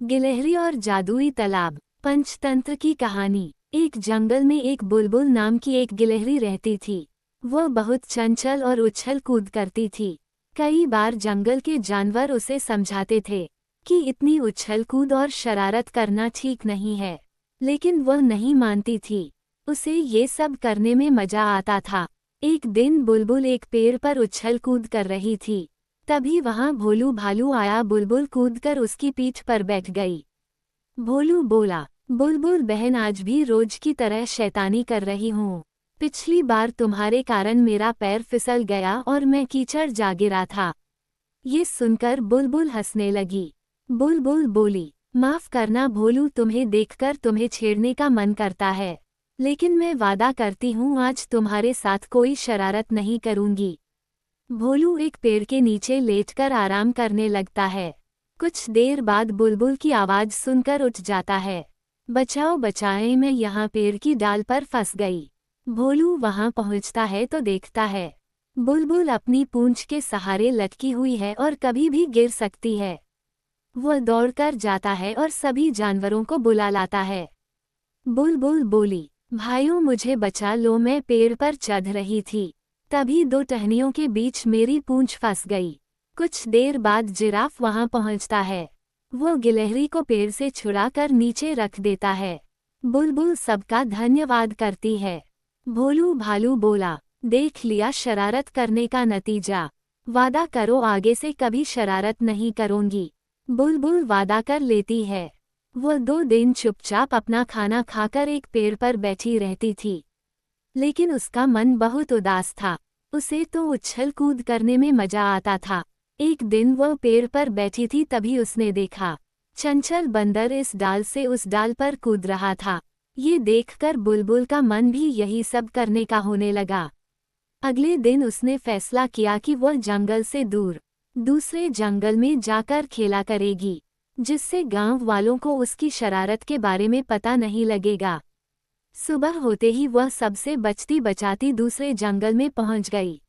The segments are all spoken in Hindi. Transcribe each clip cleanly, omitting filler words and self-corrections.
गिलहरी और जादुई तालाब। पंचतंत्र की कहानी। एक जंगल में एक बुलबुल नाम की एक गिलहरी रहती थी। वह बहुत चंचल और उछल कूद करती थी। कई बार जंगल के जानवर उसे समझाते थे कि इतनी उछल कूद और शरारत करना ठीक नहीं है, लेकिन वह नहीं मानती थी। उसे ये सब करने में मजा आता था। एक दिन बुलबुल एक पेड़ पर उछल कूद कर रही थी। तभी वहां भोलू भालू आया। बुलबुल कूदकर उसकी पीठ पर बैठ गई। भोलू बोला, बुलबुल बहन, आज भी रोज की तरह शैतानी कर रही हूँ। पिछली बार तुम्हारे कारण मेरा पैर फिसल गया और मैं कीचड़ जा गिरा था। ये सुनकर बुलबुल हंसने लगी। बुलबुल बोली, माफ करना भोलू, तुम्हें देखकर तुम्हें छेड़ने का मन करता है, लेकिन मैं वादा करती हूँ आज तुम्हारे साथ कोई शरारत नहीं करूँगी। भोलू एक पेड़ के नीचे लेटकर आराम करने लगता है। कुछ देर बाद बुलबुल की आवाज सुनकर उठ जाता है। बचाओ बचाएं, मैं यहाँ पेड़ की डाल पर फंस गई। भोलू वहाँ पहुँचता है तो देखता है बुलबुल अपनी पूंछ के सहारे लटकी हुई है और कभी भी गिर सकती है। वह दौड़कर जाता है और सभी जानवरों को बुला लाता है। बुलबुल बोली, भाइयों मुझे बचा लो, मैं पेड़ पर चढ़ रही थी, तभी दो टहनियों के बीच मेरी पूंछ फंस गई। कुछ देर बाद जिराफ वहां पहुंचता है। वो गिलहरी को पेड़ से छुड़ाकर नीचे रख देता है। बुलबुल सबका धन्यवाद करती है। भोलू भालू बोला, देख लिया शरारत करने का नतीजा। वादा करो आगे से कभी शरारत नहीं करूंगी। बुलबुल वादा कर लेती है। वह 2 दिन चुपचाप अपना खाना खाकर एक पेड़ पर बैठी रहती थी, लेकिन उसका मन बहुत उदास था। उसे तो उछल कूद करने में मजा आता था। एक दिन वह पेड़ पर बैठी थी, तभी उसने देखा चंचल बंदर इस डाल से उस डाल पर कूद रहा था। ये देखकर बुलबुल का मन भी यही सब करने का होने लगा। अगले दिन उसने फैसला किया कि वह जंगल से दूर दूसरे जंगल में जाकर खेला करेगी, जिससे गांव वालों को उसकी शरारत के बारे में पता नहीं लगेगा। सुबह होते ही वह सबसे बचती बचाती दूसरे जंगल में पहुंच गई।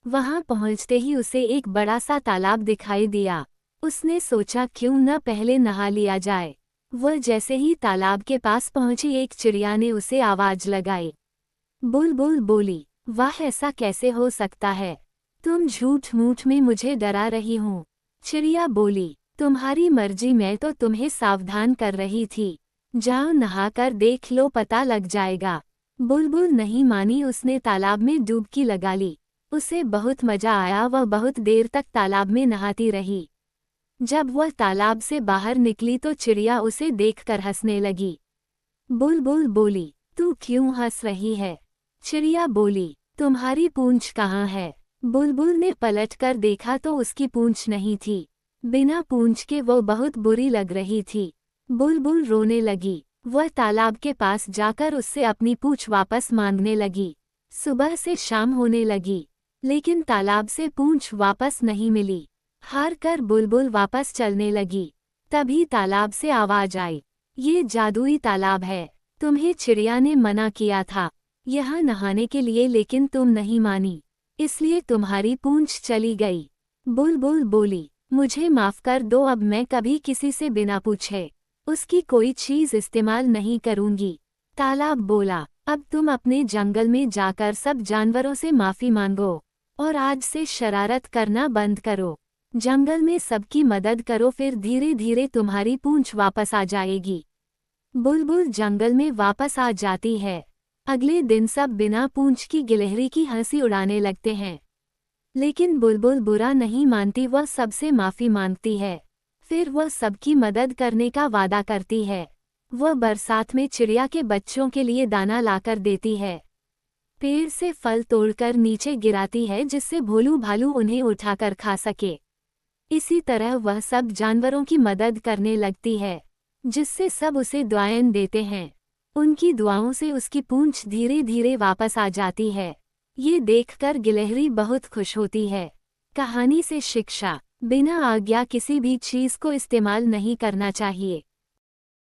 वहां पहुंचते ही उसे एक बड़ा सा तालाब दिखाई दिया। उसने सोचा क्यों न पहले नहा लिया जाए। वह जैसे ही तालाब के पास पहुंची, एक चिड़िया ने उसे आवाज लगाई। बुलबुल बोली, वाह, ऐसा कैसे हो सकता है? तुम झूठ मूठ में मुझे डरा रही हो। चिड़िया बोली, तुम्हारी मर्जी, मैं तो तुम्हें सावधान कर रही थी। जाओ नहाकर देख लो, पता लग जाएगा। बुलबुल नहीं मानी। उसने तालाब में डुबकी लगा ली। उसे बहुत मजा आया। वह बहुत देर तक तालाब में नहाती रही। जब वह तालाब से बाहर निकली तो चिड़िया उसे देखकर हंसने लगी। बुलबुल बोली, तू क्यों हंस रही है? चिड़िया बोली, तुम्हारी पूंछ कहाँ है? बुलबुल ने पलटकर देखा तो उसकी पूंछ नहीं थी। बिना पूंछ के वो बहुत बुरी लग रही थी। बुलबुल रोने लगी। वह तालाब के पास जाकर उससे अपनी पूंछ वापस मांगने लगी। सुबह से शाम होने लगी, लेकिन तालाब से पूंछ वापस नहीं मिली। हार कर बुलबुल वापस चलने लगी। तभी तालाब से आवाज आई, ये जादुई तालाब है। तुम्हें चिड़िया ने मना किया था यहाँ नहाने के लिए, लेकिन तुम नहीं मानी, इसलिए तुम्हारी पूंछ चली गई। बुलबुल बोली, मुझे माफ कर दो, अब मैं कभी किसी से बिना पूछे उसकी कोई चीज इस्तेमाल नहीं करूंगी। तालाब बोला, अब तुम अपने जंगल में जाकर सब जानवरों से माफी मांगो और आज से शरारत करना बंद करो। जंगल में सबकी मदद करो, फिर धीरे धीरे तुम्हारी पूंछ वापस आ जाएगी। बुलबुल जंगल में वापस आ जाती है। अगले दिन सब बिना पूंछ की गिलहरी की हंसी उड़ाने लगते हैं, लेकिन बुलबुल बुरा नहीं मानती। वह सबसे माफी मांगती है। फिर वह सबकी मदद करने का वादा करती है। वह बरसात में चिड़िया के बच्चों के लिए दाना लाकर देती है। पेड़ से फल तोड़कर नीचे गिराती है, जिससे भोलू भालू उन्हें उठाकर खा सके। इसी तरह वह सब जानवरों की मदद करने लगती है, जिससे सब उसे दुआएं देते हैं। उनकी दुआओं से उसकी पूंछ धीरे धीरे वापस आ जाती है। ये देखकर गिलहरी बहुत खुश होती है। कहानी से शिक्षा, बिना आज्ञा किसी भी चीज को इस्तेमाल नहीं करना चाहिए।